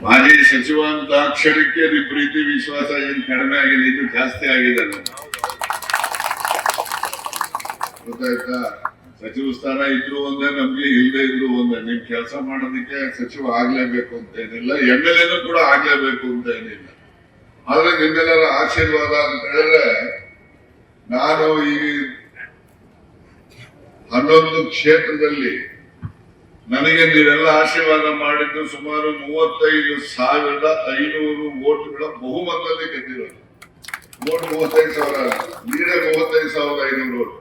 ಮಾಜಿ ಸಚಿವ ಅಂತ ಕ್ಷಣಕ್ಕೆ ಪ್ರೀತಿ ವಿಶ್ವಾಸ ಏನ್ ಕಡಿಮೆ ಆಗಿದೆ, ಇದು ಜಾಸ್ತಿ ಆಗಿದೆ. ಗೊತ್ತಾಯ್ತಾ? ಸಚಿವ ಸ್ಥಾನ ಇದ್ರು ಒಂದೇ, ನಮ್ಗೆ ಇಲ್ಲದೆ ಇದ್ರು ಒಂದೇ. ನಿಮ್ ಕೆಲಸ ಮಾಡೋದಕ್ಕೆ ಸಚಿವ ಆಗ್ಲೇಬೇಕು ಅಂತ ಏನಿಲ್ಲ, MLA ಕೂಡ ಆಗ್ಲೇಬೇಕು ಅಂತ ಏನಿಲ್ಲ. ಆದ್ರೆ ನಿಮ್ಮೆಲ್ಲರ ಆಶೀರ್ವಾದ ಅಂತ ಹೇಳಿದ್ರೆ, ನಾನು ಈ 11 ಕ್ಷೇತ್ರದಲ್ಲಿ ನನಗೆ ನೀವೆಲ್ಲ ಆಶೀರ್ವಾದ ಮಾಡಿದ್ದು ಸುಮಾರು 35,500 ವೋಟ್ಗಳ ಬಹುಮತದಲ್ಲಿ ಗೆದ್ದಿರೋದು. ವೋಟ್ 35,000, ನೀರೇ 35,500 ವೋಟ್.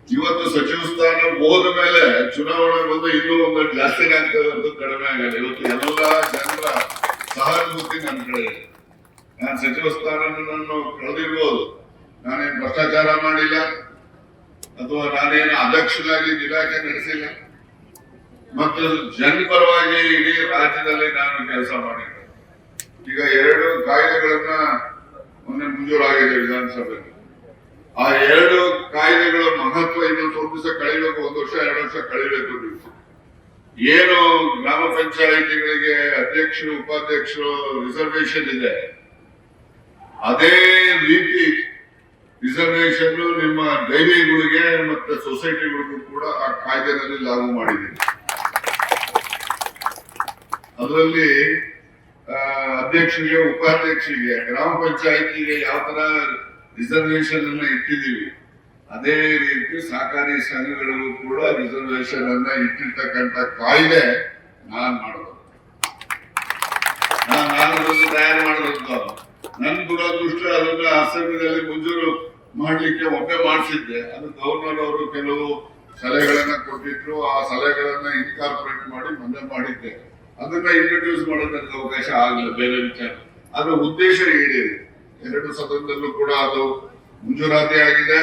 ಇವತ್ತು ಸಚಿವ ಸ್ಥಾನ ಹೋದ ಮೇಲೆ ಚುನಾವಣೆ ಬಂದು ಇನ್ನೂ ಒಂದು ಜಾಸ್ತಿನೇ ಆಗ್ತದೆ ಅಂತ ಕಡಿಮೆ ಆಗಲ್ಲ. ಇವತ್ತು ಎಲ್ಲ ಜನರ ಸಹಾನುಭೂತಿ ನನ್ನ ಕಡೆ ಇದೆ. ನಾನು ಸಚಿವ ಸ್ಥಾನವನ್ನು ಕಳೆದಿರ್ಬೋದು, ನಾನೇನು ಭ್ರಷ್ಟಾಚಾರ ಮಾಡಿಲ್ಲ ಅಥವಾ ನಾನೇನು ಅಧ್ಯಕ್ಷನಾಗಿ ಇಲಾಖೆ ನಡೆಸಿಲ್ಲ, ಮತ್ತು ಜನಪರವಾಗಿ ಇಡೀ ರಾಜ್ಯದಲ್ಲಿ ನಾನು ಕೆಲಸ ಮಾಡಿದ್ದೆ. ಈಗ 2 ಕಾಯ್ದೆಗಳನ್ನ ಮೊನ್ನೆ ಮಂಜೂರಾಗಿದೆ ವಿಧಾನಸಭೆಯಲ್ಲಿ. ಆ 2 ಕಾಯ್ದೆಗಳ ಮಹತ್ವ ಇನ್ನೊಂದು 1 ದಿವಸ ಕಳಿಬೇಕು, 1 ವರ್ಷ 2 ವರ್ಷ ಕಳಿಬೇಕು. ಏನು ಗ್ರಾಮ ಪಂಚಾಯಿತಿಗಳಿಗೆ ಅಧ್ಯಕ್ಷರು ಉಪಾಧ್ಯಕ್ಷರು ರಿಸರ್ವೇಶನ್ ಇದೆ, ಅದೇ ರೀತಿ ರಿಸರ್ವೇಶನ್ ನಿಮ್ಮ ಡೈರಿಗಳಿಗೆ ಮತ್ತೆ ಸೊಸೈಟಿಗಳಿಗೂ ಕೂಡ ಆ ಕಾಯ್ದೆನಲ್ಲಿ ಲಾಗು ಮಾಡಿದ್ದೀನಿ. ಅದರಲ್ಲಿ ಅಧ್ಯಕ್ಷರಿಗೆ ಉಪಾಧ್ಯಕ್ಷರಿಗೆ ಗ್ರಾಮ ಪಂಚಾಯಿತಿಗೆ ಯಾವ ತರ ರಿಸರ್ವೇಶನ್ ಅನ್ನ ಇಟ್ಟಿದ್ದೀವಿ, ಅದೇ ರೀತಿ ಸಹಕಾರಿ ಸಂಘಗಳಿಗೂ ಕೂಡ ರಿಸರ್ವೇಶನ್ ಅನ್ನ ಇಟ್ಟಿರ್ತಕ್ಕಂಥ ಕಾಯ್ದೆ ನಾನು ಮಾಡೋದು, ನಾನು ತಯಾರು ಮಾಡೋದಂತ. ನನ್ ದುರದೃಷ್ಟ ಅದನ್ನ ಅಸೆಂಬ್ಲಿಯಲ್ಲಿ ಮಂಜೂರು ಮಾಡ್ಲಿಕ್ಕೆ ಒಮ್ಮೆ ಮಾಡಿಸಿದ್ದೆ. ಅದು ಗವರ್ನರ್ ಅವರು ಕೆಲವು ಸಲಹೆಗಳನ್ನ ಕೊಟ್ಟಿದ್ರು, ಆ ಸಲಹೆಗಳನ್ನ ಇನ್ಕಾರ್ಪೊರೇಟ್ ಮಾಡಿ ಮೊನ್ನೆ ಮಾಡಿದ್ದೆ. ಅದನ್ನ ಇಂಟ್ರೊಡ್ಯೂಸ್ ಮಾಡೋದಕ್ಕೆ ಅವಕಾಶ ಆಗಲಿಲ್ಲ, ಬೇರೆ ವಿಚಾರ. ಅದರ ಉದ್ದೇಶ ಈಡೇರಿ 2 ಸದನದಲ್ಲೂ ಕೂಡ ಅದು ಮಂಜೂರಾತಿ ಆಗಿದೆ.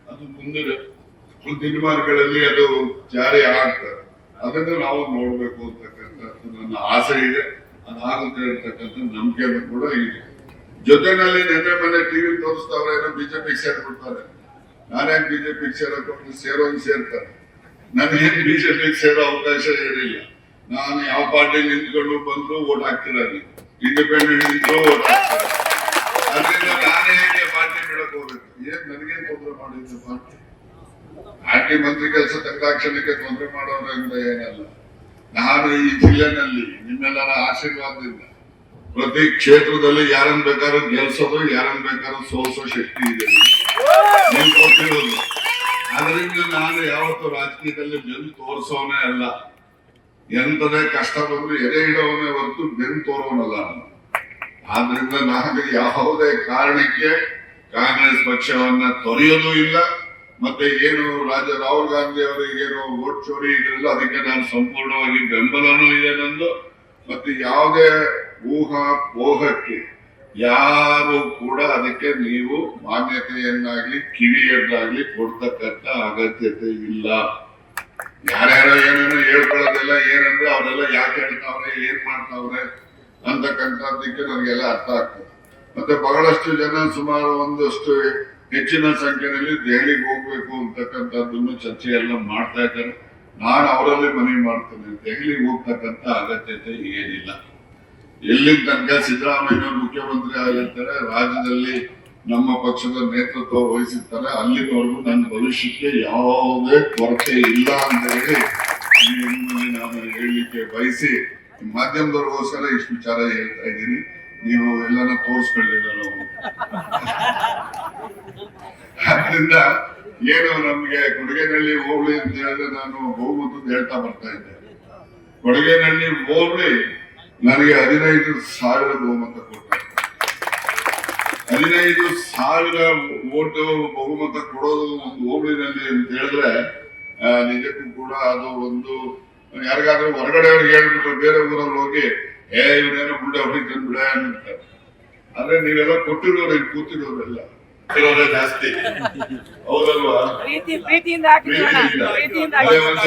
ಅದು ಮುಂದಿನ ದಿನಮಾನಗಳಲ್ಲಿ ಅದು ಜಾರಿ ಆಗ್ತದೆ. ಅದನ್ನು ನಾವು ನೋಡ್ಬೇಕು ಅಂತಕ್ಕಂಥದ್ದು ನನ್ನ ಆಸೆ ಇದೆ. ಅದಾಗುತ್ತೆ ಅಂತಕ್ಕಂಥ ನಂಬಿಕೆ ಕೂಡ ಇದೆ. ಜೊತೆನಲ್ಲಿ ನಿನ್ನೆ ಮೊನ್ನೆ ಟಿವಿ ತೋರಿಸ್ತಾವ್ರೆ, ಏನೋ ಬಿಜೆಪಿ ಸೇರ್ಬಿಡ್ತಾರೆ. ನಾನೇನ್ ಬಿಜೆಪಿ ಸೇರೋಂಗ್ ಸೇರ್ತಾರೆ. ನನಗೇನು ಬಿಜೆಪಿ ಸೇರೋ ಅವಕಾಶ ಏನಿಲ್ಲ. ನಾನು ಯಾವ ಪಾರ್ಟಿ ನಿಂತ್ಕೊಂಡು ಬಂದ್ರು ಓಟ್ ಹಾಕ್ತಿರಲಿ, ಇಂಡಿಪೆಂಡೆಂಟ್ ನಿಂತರೂ ಓಟ್ ಹಾಕ್ತಾರೆ. ಅದರಿಂದ ನಾನೇ ಹೇಗೆ ಪಾರ್ಟಿ ಬಿಡಕ್ ಹೋಗ್ಬೇಕು? ಏನ್ ನನಗೇನ್ ತೊಂದರೆ ಮಾಡಿದ್ದು ಪಾರ್ಟಿ ಮಂತ್ರಿ ಕೆಲಸ ತೆಗೆದಾಕ್ಷಣಕ್ಕೆ ತೊಂದರೆ ಮಾಡೋದ್ರಿಂದ ಏನಲ್ಲ. ನಾನು ಈ ಜಿಲ್ಲೆನಲ್ಲಿ ನಿಮ್ಮೆಲ್ಲರ ಆಶೀರ್ವಾದದಿಂದ ಪ್ರತಿ ಕ್ಷೇತ್ರದಲ್ಲಿ ಯಾರನ್ನ ಬೇಕಾದ್ರೂ ಗೆಲ್ಸೋದು, ಯಾರನ್ನ ಬೇಕಾದ್ರೂ ಸೋಲ್ಸೋ ಶಕ್ತಿ ಇದೆ ನೀವು ಕೊಟ್ಟಿರೋದು. ಅದರಿಂದ ನಾನು ಯಾವತ್ತು ರಾಜಕೀಯದಲ್ಲಿ ಬೆನ್ನು ತೋರಿಸೋನೇ ಅಲ್ಲ. ಎಂತದೇ ಕಷ್ಟ ಬಂದ್ರು ಎದೆ ಇಡೋವನೇ ಹೊರತು ಬೆನ್ನು ತೋರೋನಲ್ಲ ನಾನು. ಆದ್ರಿಂದ ನಾನು ಯಾವುದೇ ಕಾರಣಕ್ಕೆ ಕಾಂಗ್ರೆಸ್ ಪಕ್ಷವನ್ನ ತೊರೆಯೋದು ಇಲ್ಲ. ಮತ್ತೆ ಏನು ರಾಹುಲ್ ಗಾಂಧಿ ಅವರಿಗೇನು ವೋಟ್ ಚೋರಿ ಇದ್ರಲ್ಲ, ಅದಕ್ಕೆ ನಾನು ಸಂಪೂರ್ಣವಾಗಿ ಬೆಂಬಲನೂ ಇದೆ ನಂದು. ಮತ್ತೆ ಯಾವುದೇ ಊಹಾಪೋಹಕ್ಕೆ ಯಾರು ಕೂಡ ಅದಕ್ಕೆ ನೀವು ಮಾನ್ಯತೆಯನ್ನಾಗ್ಲಿ ಕಿವಿಯನ್ನಾಗ್ಲಿ ಕೊಡ್ತಕ್ಕಂಥ ಅಗತ್ಯತೆ ಇಲ್ಲ. ಯಾರ್ಯಾರೋ ಏನೇನೋ ಹೇಳ್ಕೊಳ್ಳೋದೆಲ್ಲ ಏನಂದ್ರೆ ಅವರೆಲ್ಲ ಯಾಕೆ ಹೇಳ್ತಾವ್ರೆ, ಏನ್ ಮಾಡ್ತಾವ್ರೆ ಅಂತಕ್ಕಂಥದ್ದಕ್ಕೆ ನನಗೆಲ್ಲ ಅರ್ಥ ಆಗ್ತದೆ. ಮತ್ತೆ ಬಹಳಷ್ಟು ಜನ ಸುಮಾರು ಒಂದಷ್ಟು ಹೆಚ್ಚಿನ ಸಂಖ್ಯೆಯಲ್ಲಿ ದೆಹಲಿಗೆ ಹೋಗ್ಬೇಕು ಅಂತಕ್ಕಂಥದ್ದನ್ನು ಚರ್ಚೆ ಎಲ್ಲ ಮಾಡ್ತಾ ಇದ್ದಾರೆ. ನಾನು ಅವರಲ್ಲಿ ಮನವಿ ಮಾಡ್ತೇನೆ, ದೆಹಲಿಗೆ ಹೋಗ್ತಕ್ಕಂಥ ಅಗತ್ಯತೆ ಏನಿಲ್ಲ. ಎಲ್ಲಿನ ತನಕ ಸಿದ್ದರಾಮಯ್ಯನವರು ಮುಖ್ಯಮಂತ್ರಿ ಆಗಿರ್ತಾರೆ, ರಾಜ್ಯದಲ್ಲಿ ನಮ್ಮ ಪಕ್ಷದ ನೇತೃತ್ವ ವಹಿಸಿರ್ತಾರೆ, ಅಲ್ಲಿನವರೆಗೂ ನನ್ನ ಭವಿಷ್ಯಕ್ಕೆ ಯಾವುದೇ ಕೊರತೆ ಇಲ್ಲ ಅಂತ ಹೇಳಿ ನಿಮ್ಮಲ್ಲಿ ನಾನು ಹೇಳಲಿಕ್ಕೆ ಬಯಸಿ ಮಾಧ್ಯಮದವ್ರಿಗೋಸ್ಕರ ಇಷ್ಟು ವಿಚಾರ ಹೇಳ್ತಾ ಇದ್ದೀನಿ. ನೀವು ಎಲ್ಲಾನ ತೋರಿಸ್ಕೊಳ್ಳಿಲ್ಲ ನಾವು. ಆದ್ರಿಂದ ಏನು ನಮ್ಗೆ ಕೊಡಗೇನಹಳ್ಳಿ ಹೋಗ್ಲಿ ಅಂತ ಹೇಳಿದ್ರೆ ನಾನು ಬಹುಮತದ ಹೇಳ್ತಾ ಬರ್ತಾ ಇದ್ದೆ. ಕೊಡಗೇನಹಳ್ಳಿ ಹೋಗ್ಲಿ ನನಗೆ 15,000 ಬಹುಮತ ಕೊಡ್ತಾರೆ. 15,000 ವೋಟ್ ಬಹುಮತ ಕೊಡೋದು ಒಂದು ಹೋಬಳಿನಲ್ಲಿ ಅಂತ ಹೇಳಿದ್ರೆ ನಿಜಕ್ಕೂ ಕೂಡ ಅದು ಒಂದು ಯಾರಿಗಾದ್ರೂ ಹೊರಗಡೆ ಅವ್ರಿಗೆ ಹೇಳ್ಬಿಟ್ಟು ಬೇರೆ ಊರಲ್ಲಿ ಹೋಗಿ ಇವನೇನೋ ಗುಡ್ಡೆ ಹೊಡಿತಾನೆ ಬಿಡ ಅಂತಾರೆ. ಆದ್ರೆ ನೀವೆಲ್ಲ ಕೊಟ್ಟಿರೋರು ಇಲ್ಲಿ ಕೂತಿರೋರೆಲ್ಲ ಜಾಸ್ತಿ, ಹೌದಲ್ವಾ?